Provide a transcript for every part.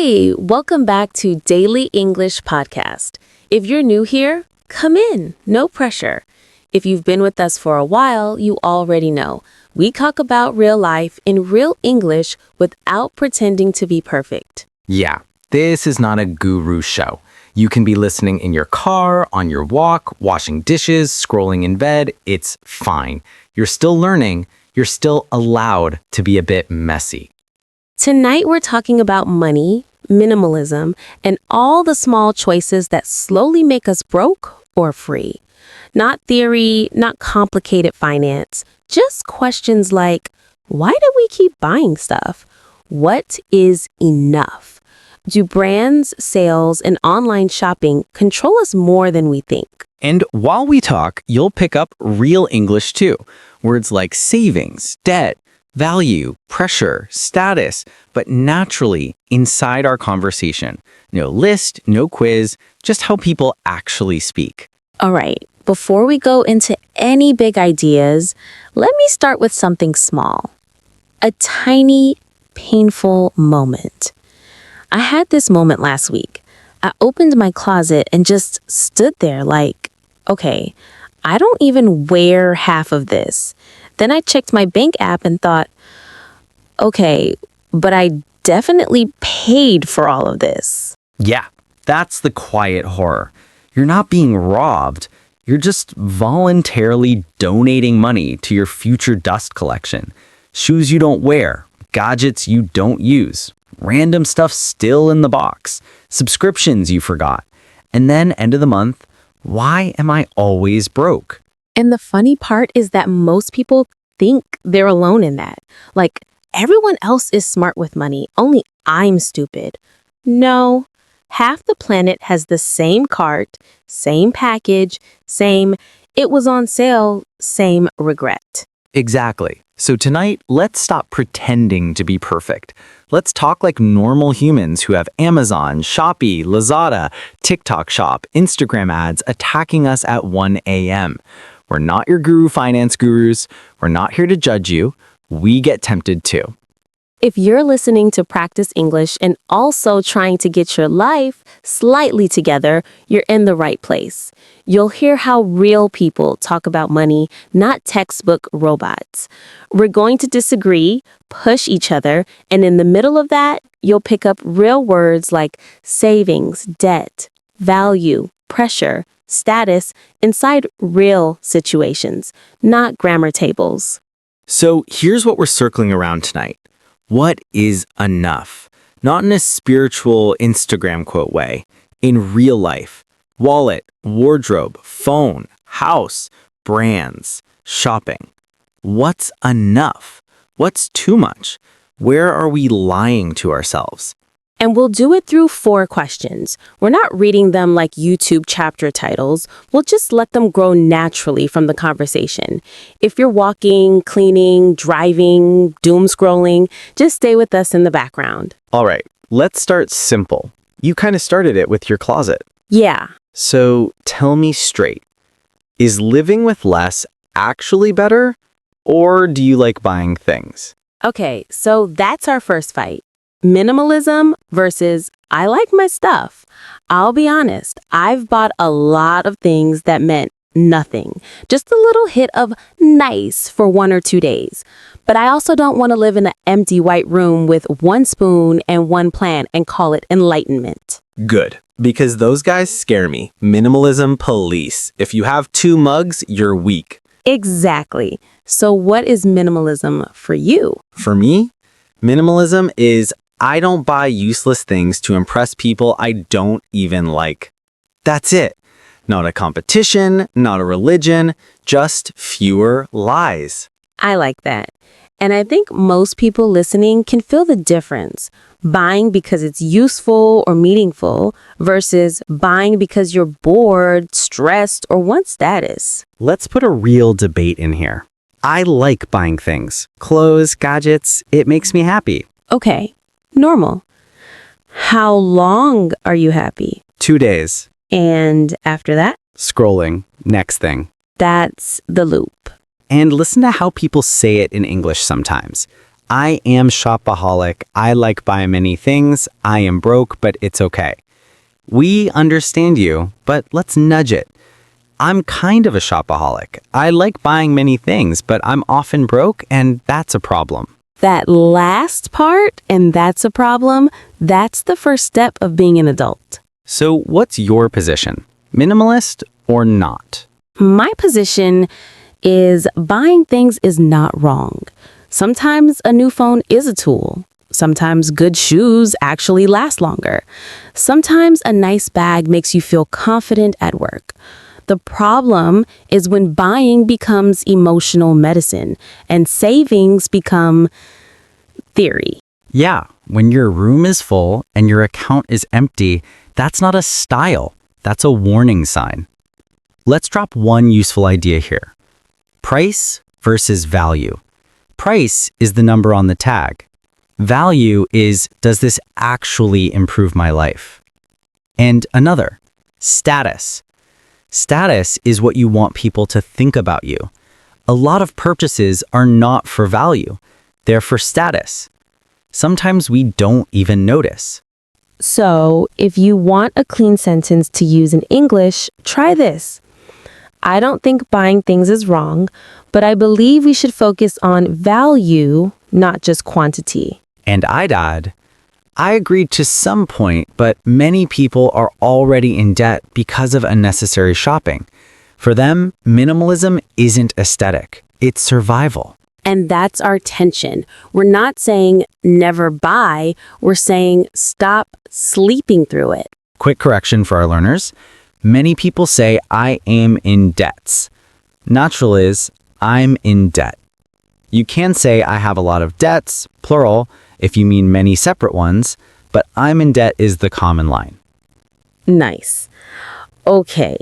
Hey, welcome back to Daily English Podcast. If you're new here, come in, no pressure. If you've been with us for a while, you already know. We talk about real life in real English without pretending to be perfect. Yeah, this is not a guru show. You can be listening in your car, on your walk, washing dishes, scrolling in bed. It's fine. You're still learning. You're still allowed to be a bit messy. Tonight, we're talking about money, minimalism, and all the small choices that slowly make us broke or free. Not theory, not complicated finance, just questions like, why do we keep buying stuff? What is enough? Do brands, sales, and online shopping control us more than we think? And while we talk, you'll pick up real English too. Words like savings, debt, value, pressure, status, but naturally inside our conversation. No list, no quiz, just how people actually speak. All right, before we go into any big ideas, let me start with something small. A tiny, painful moment. I had this moment last week. I opened my closet and just stood there like, okay, I don't even wear half of this. Then I checked my bank app and thought, okay, but I definitely paid for all of this. Yeah, that's the quiet horror. You're not being robbed. You're just voluntarily donating money to your future dust collection. Shoes you don't wear, gadgets you don't use, random stuff still in the box, subscriptions you forgot. And then end of the month, why am I always broke? And the funny part is that most people think they're alone in that. Like, everyone else is smart with money, only I'm stupid. No, half the planet has the same cart, same package, same it was on sale, same regret. Exactly. So tonight, let's stop pretending to be perfect. Let's talk like normal humans who have Amazon, Shopee, Lazada, TikTok Shop, Instagram ads attacking us at 1 a.m. We're not your guru finance gurus. We're not here to judge you. We get tempted too. If you're listening to practice English and also trying to get your life slightly together, you're in the right place. You'll hear how real people talk about money, not textbook robots. We're going to disagree, push each other, and in the middle of that, you'll pick up real words like savings, debt, value, pressure, status inside real situations, not grammar tables. So here's what we're circling around tonight. What is enough? Not in a spiritual Instagram quote way. In real life. Wallet, wardrobe, phone, house, brands, shopping. What's enough? What's too much? Where are we lying to ourselves? And we'll do it through 4 questions. We're not reading them like YouTube chapter titles. We'll just let them grow naturally from the conversation. If you're walking, cleaning, driving, doom scrolling, just stay with us in the background. All right, let's start simple. You kind of started it with your closet. Yeah. So tell me straight. Is living with less actually better? Or do you like buying things? Okay, so that's our first fight. Minimalism versus I like my stuff. I'll be honest, I've bought a lot of things that meant nothing. Just a little hit of nice for 1 or 2 days. But I also don't want to live in an empty white room with 1 spoon and 1 plant and call it enlightenment. Good, because those guys scare me. Minimalism police. If you have 2 mugs, you're weak. Exactly. So what is minimalism for you? For me, minimalism is I don't buy useless things to impress people I don't even like. That's it. Not a competition, not a religion, just fewer lies. I like that. And I think most people listening can feel the difference. Buying because it's useful or meaningful versus buying because you're bored, stressed, or want status. Let's put a real debate in here. I like buying things. Clothes, gadgets, it makes me happy. Okay, normal. How long are you happy? 2 days. And after that? Scrolling. Next thing. That's the loop. And listen to how people say it in English sometimes. I am shopaholic. I like buying many things. I am broke, but it's okay. We understand you, but let's nudge it. I'm kind of a shopaholic. I like buying many things, but I'm often broke, and that's a problem. That last part, and that's a problem, that's the first step of being an adult. So, what's your position? Minimalist or not? My position is buying things is not wrong. Sometimes a new phone is a tool. Sometimes good shoes actually last longer. Sometimes a nice bag makes you feel confident at work. The problem is when buying becomes emotional medicine and savings become theory. Yeah, when your room is full and your account is empty, that's not a style. That's a warning sign. Let's drop one useful idea here. Price versus value. Price is the number on the tag. Value is, does this actually improve my life? And another, status. Status is what you want people to think about you. A lot of purchases are not for value. They're for status. Sometimes we don't even notice. So, if you want a clean sentence to use in English, try this. I don't think buying things is wrong, but I believe we should focus on value, not just quantity. And I'd add, I agreed to some point, but many people are already in debt because of unnecessary shopping. For them, minimalism isn't aesthetic, it's survival. And that's our tension. We're not saying never buy, we're saying stop sleeping through it. Quick correction for our learners. Many people say, I am in debts. Natural is, I'm in debt. You can say, I have a lot of debts, plural, if you mean many separate ones, but I'm in debt is the common line. Nice. Okay,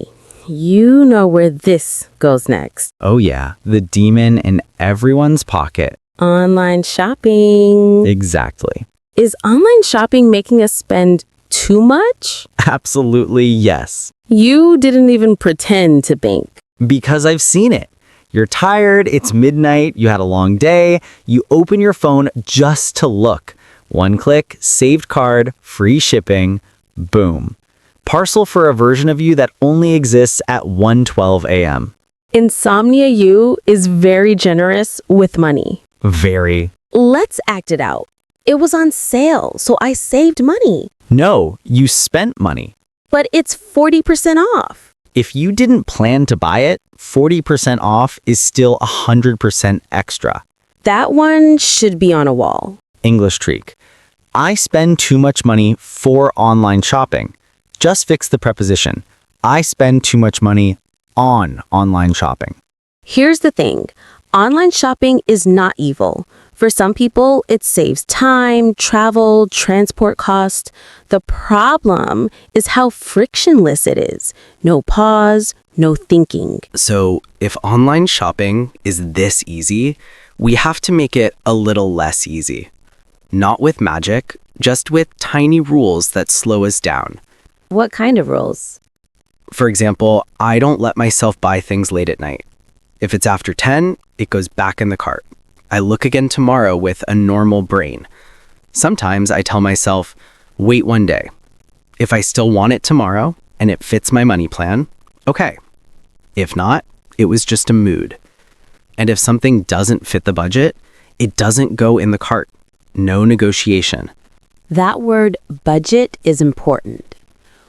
you know where this goes next. Oh yeah, the demon in everyone's pocket. Online shopping. Exactly. Is online shopping making us spend too much? Absolutely yes. You didn't even pretend to think. Because I've seen it. You're tired, it's midnight, you had a long day, you open your phone just to look. One click, saved card, free shipping, boom. Parcel for a version of you that only exists at 1:12 a.m. Insomnia you is very generous with money. Very. Let's act it out. It was on sale, so I saved money. No, you spent money. But it's 40% off. If you didn't plan to buy it, 40% off is still 100% extra. That one should be on a wall. English trick. I spend too much money for online shopping. Just fix the preposition. I spend too much money on online shopping. Here's the thing. Online shopping is not evil. For some people, it saves time, travel, transport cost. The problem is how frictionless it is. No pause, no thinking. So, if online shopping is this easy, we have to make it a little less easy. Not with magic, just with tiny rules that slow us down. What kind of rules? For example, I don't let myself buy things late at night. If it's after 10, it goes back in the cart. I look again tomorrow with a normal brain. Sometimes I tell myself, wait one day. If I still want it tomorrow and it fits my money plan, okay. If not, it was just a mood. And if something doesn't fit the budget, it doesn't go in the cart. No negotiation. That word budget is important.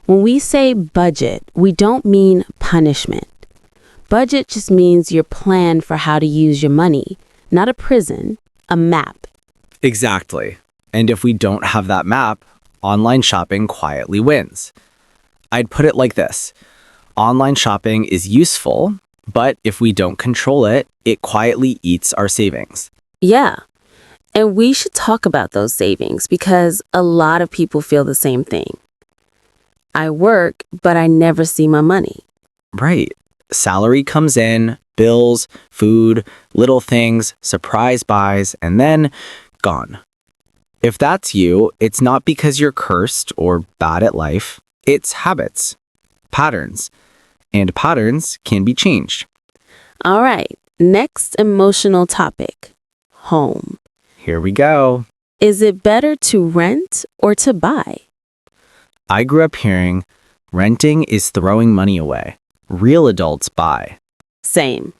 When we say budget, we don't mean punishment. Budget just means your plan for how to use your money, not a prison, a map. Exactly. And if we don't have that map, online shopping quietly wins. I'd put it like this. Online shopping is useful, but if we don't control it, it quietly eats our savings. Yeah. And we should talk about those savings because a lot of people feel the same thing. I work, but I never see my money. Right. Salary comes in, bills, food, little things, surprise buys, and then gone. If that's you, it's not because you're cursed or bad at life. It's habits, patterns, and patterns can be changed. All right. Next emotional topic. Home. Here we go. Is it better to rent or to buy? I grew up hearing renting is throwing money away. Real adults buy. Same.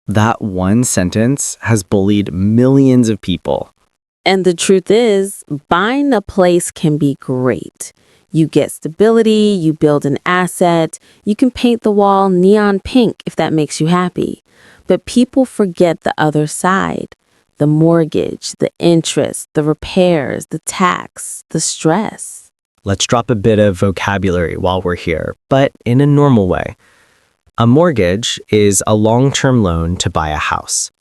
That one sentence has bullied millions of people. And the truth is, buying a place can be great. You get stability, you build an asset, you can paint the wall neon pink if that makes you happy. But people forget the other side. The mortgage, the interest, the repairs, the tax, the stress. Let's drop a bit of vocabulary while we're here, but in a normal way. A mortgage is a long-term loan to buy a house.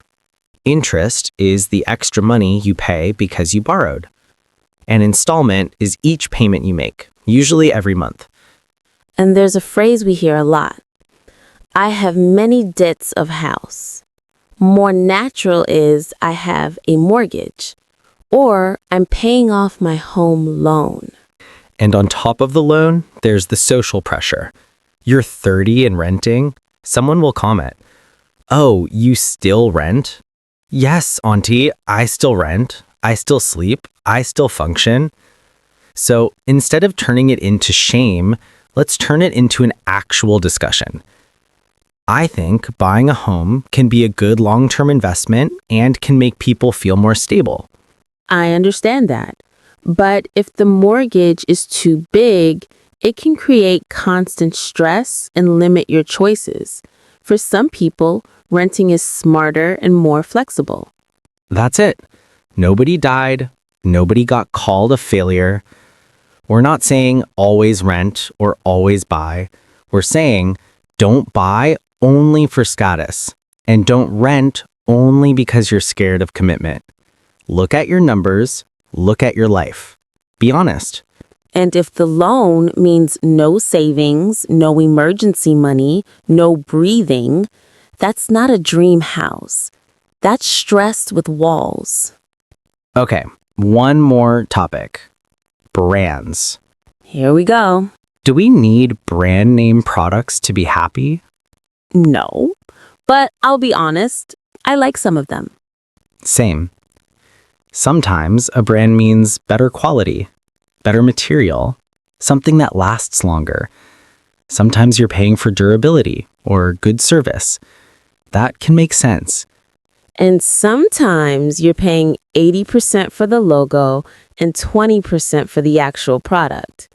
Interest is the extra money you pay because you borrowed. An installment is each payment you make, usually every month. And there's a phrase we hear a lot. I have many debts of house. More natural is I have a mortgage, or I'm paying off my home loan. And on top of the loan, there's the social pressure. You're 30 and renting, someone will comment, "Oh, you still rent?" "Yes, auntie, I still rent. I still sleep. I still function." So instead of turning it into shame, let's turn it into an actual discussion. I think buying a home can be a good long-term investment and can make people feel more stable. I understand that. But if the mortgage is too big, it can create constant stress and limit your choices. For some people, renting is smarter and more flexible. That's it. Nobody died. Nobody got called a failure. We're not saying always rent or always buy. We're saying don't buy only for status and don't rent only because you're scared of commitment. Look at your numbers. Look at your life. Be honest. And if the loan means no savings, no emergency money, no breathing, that's not a dream house. That's stressed with walls. Okay, one more topic. Brands. Here we go. Do we need brand name products to be happy? No, but I'll be honest, I like some of them. Same. Sometimes a brand means better quality, better material, something that lasts longer. Sometimes you're paying for durability or good service. That can make sense. And sometimes you're paying 80% for the logo and 20% for the actual product.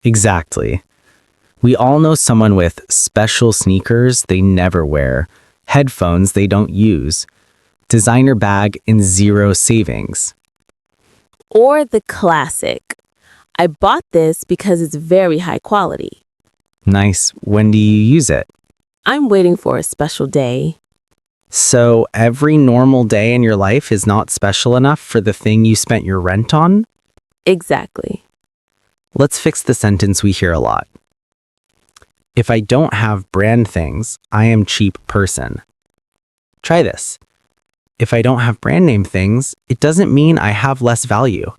Exactly. We all know someone with special sneakers they never wear, headphones they don't use, designer bag and zero savings. Or the classic. I bought this because it's very high quality. Nice. When do you use it? I'm waiting for a special day. So every normal day in your life is not special enough for the thing you spent your rent on? Exactly. Let's fix the sentence we hear a lot. If I don't have brand things, I am cheap person. Try this. If I don't have brand name things, it doesn't mean I have less value.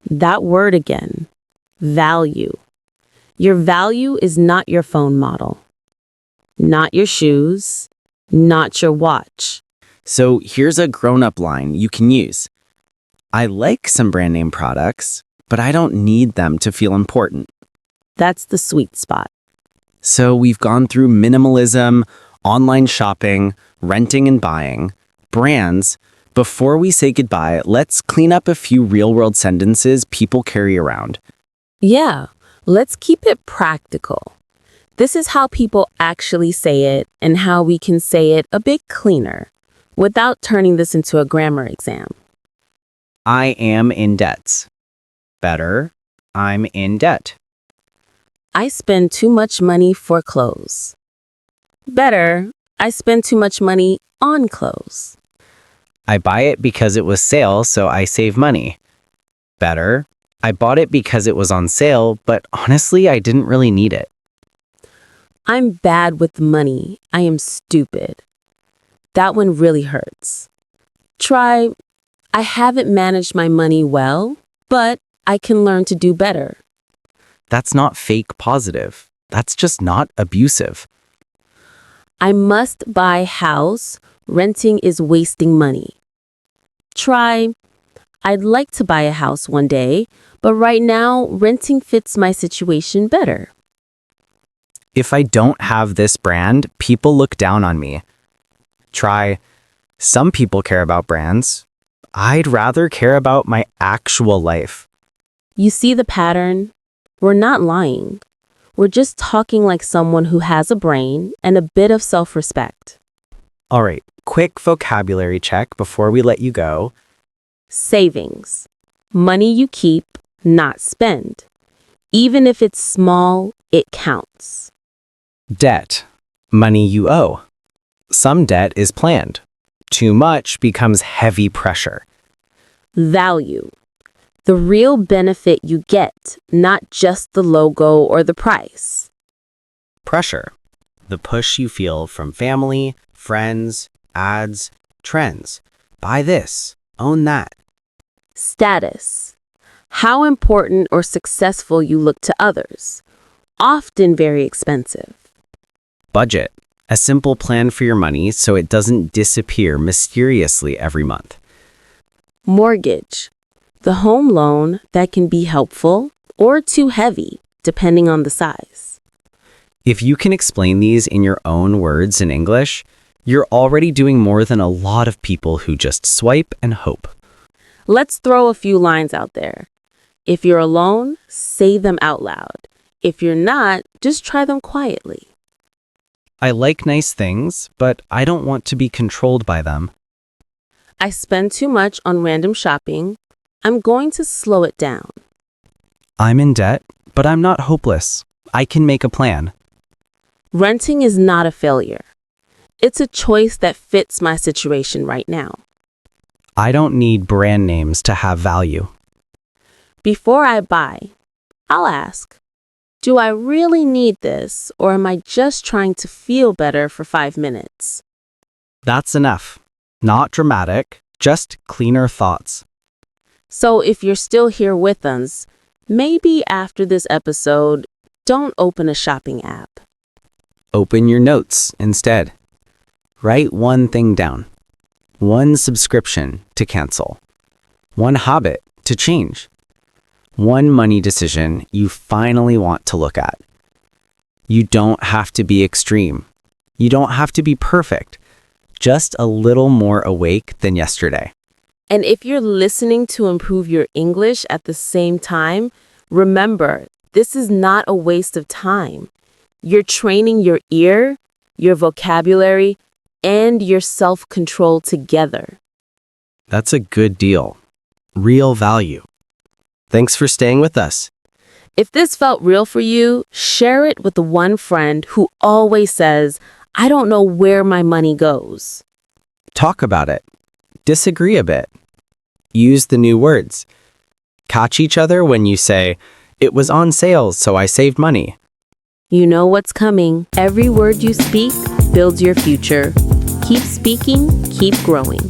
That word again. Value. Your value is not your phone model, not your shoes, not your watch. So here's a grown-up line you can use. I like some brand name products, but I don't need them to feel important. That's the sweet spot. So we've gone through minimalism, online shopping, renting and buying, brands. Before we say goodbye, let's clean up a few real-world sentences people carry around. Yeah, let's keep it practical. This is how people actually say it and how we can say it a bit cleaner without turning this into a grammar exam. I am in debt. Better, I'm in debt. I spend too much money for clothes. Better, I spend too much money on clothes. I buy it because it was sale, so I save money. Better, I bought it because it was on sale, but honestly, I didn't really need it. I'm bad with money. I am stupid. That one really hurts. Try, I haven't managed my money well, but I can learn to do better. That's not fake positive. That's just not abusive. I must buy house. Renting is wasting money. Try, I'd like to buy a house one day, but right now, renting fits my situation better. If I don't have this brand, people look down on me. Try, some people care about brands. I'd rather care about my actual life. You see the pattern? We're not lying. We're just talking like someone who has a brain and a bit of self-respect. All right, quick vocabulary check before we let you go. Savings. Money you keep, not spend. Even if it's small, it counts. Debt. Money you owe. Some debt is planned. Too much becomes heavy pressure. Value. The real benefit you get, not just the logo or the price. Pressure. The push you feel from family, friends, ads, trends. Buy this, own that. Status. How important or successful you look to others. Often very expensive. Budget. A simple plan for your money so it doesn't disappear mysteriously every month. Mortgage. The home loan that can be helpful or too heavy, depending on the size. If you can explain these in your own words in English, you're already doing more than a lot of people who just swipe and hope. Let's throw a few lines out there. If you're alone, say them out loud. If you're not, just try them quietly. I like nice things, but I don't want to be controlled by them. I spend too much on random shopping. I'm going to slow it down. I'm in debt, but I'm not hopeless. I can make a plan. Renting is not a failure. It's a choice that fits my situation right now. I don't need brand names to have value. Before I buy, I'll ask, do I really need this, or am I just trying to feel better for 5 minutes? That's enough. Not dramatic, just cleaner thoughts. So if you're still here with us, maybe after this episode, don't open a shopping app. Open your notes instead. Write one thing down. One subscription to cancel. One habit to change. One money decision you finally want to look at. You don't have to be extreme. You don't have to be perfect. Just a little more awake than yesterday. And if you're listening to improve your English at the same time, remember, this is not a waste of time. You're training your ear, your vocabulary, and your self-control together. That's a good deal. Real value. Thanks for staying with us. If this felt real for you, share it with the one friend who always says, I don't know where my money goes. Talk about it. Disagree a bit. Use the new words. Catch each other when you say, it was on sale, so I saved money. You know what's coming. Every word you speak builds your future. Keep speaking, keep growing.